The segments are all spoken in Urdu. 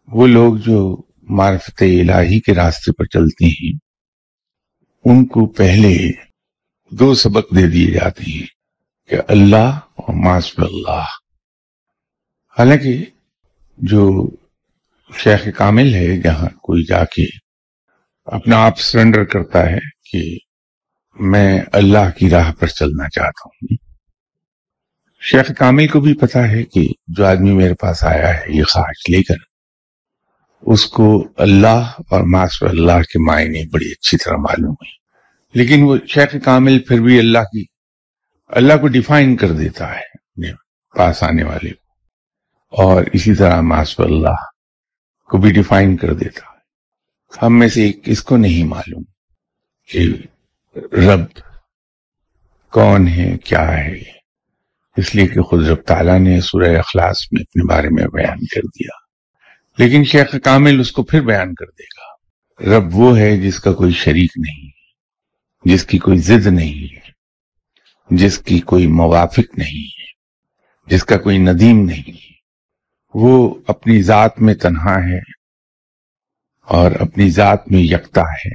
وہ لوگ جو معرفت الہی کے راستے پر چلتے ہیں ان کو پہلے دو سبق دے دیے جاتے ہیں کہ اللہ اور معاذ اللہ. حالانکہ جو شیخ کامل ہے، جہاں کوئی جا کے اپنا آپ سرنڈر کرتا ہے کہ میں اللہ کی راہ پر چلنا چاہتا ہوں، شیخ کامل کو بھی پتا ہے کہ جو آدمی میرے پاس آیا ہے یہ خواہش لے کر، اس کو اللہ اور معاذ اللہ کے معنی بڑی اچھی طرح معلوم ہے. لیکن وہ شیخ کامل پھر بھی اللہ کو ڈیفائن کر دیتا ہے اپنے پاس آنے والے کو، اور اسی طرح معاذ اللہ کو بھی ڈیفائن کر دیتا ہے. ہم میں سے کس کو نہیں معلوم کہ رب کون ہے، کیا ہے، اس لیے کہ خود رب تعالیٰ نے سورہ اخلاص میں اپنے بارے میں بیان کر دیا. لیکن شیخ کامل اس کو پھر بیان کر دے گا. رب وہ ہے جس کا کوئی شریک نہیں، جس کی کوئی ضد نہیں ہے، جس کی کوئی موافق نہیں ہے، جس کا کوئی ندیم نہیں ہے. وہ اپنی ذات میں تنہا ہے اور اپنی ذات میں یکتا ہے.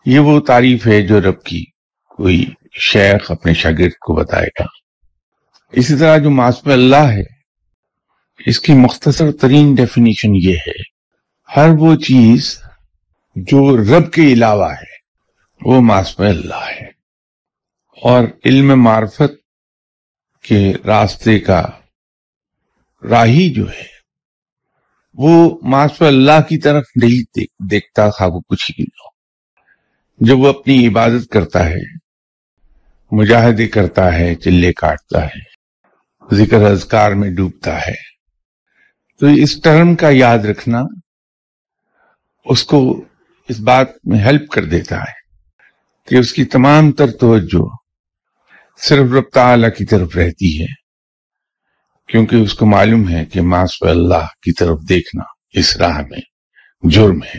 یہ وہ تعریف ہے جو رب کی کوئی شیخ اپنے شاگرد کو بتائے گا. اسی طرح جو معاذ اللہ ہے، اس کی مختصر ترین ڈیفینیشن یہ ہے: ہر وہ چیز جو رب کے علاوہ ہے وہ معاذ اللہ ہے. اور علم معرفت کے راستے کا راہی جو ہے وہ معاذ اللہ کی طرف نہیں دیکھتا، خواہ وہ کچھ ہی ہو. جب وہ اپنی عبادت کرتا ہے، مجاہدے کرتا ہے، چلے کاٹتا ہے، ذکر اذکار میں ڈوبتا ہے، تو اس ٹرم کا یاد رکھنا اس کو اس بات میں ہیلپ کر دیتا ہے کہ اس کی تمام تر توجہ صرف رب تعالیٰ کی طرف رہتی ہے، کیونکہ اس کو معلوم ہے کہ معاذ اللہ کی طرف دیکھنا اس راہ میں جرم ہے.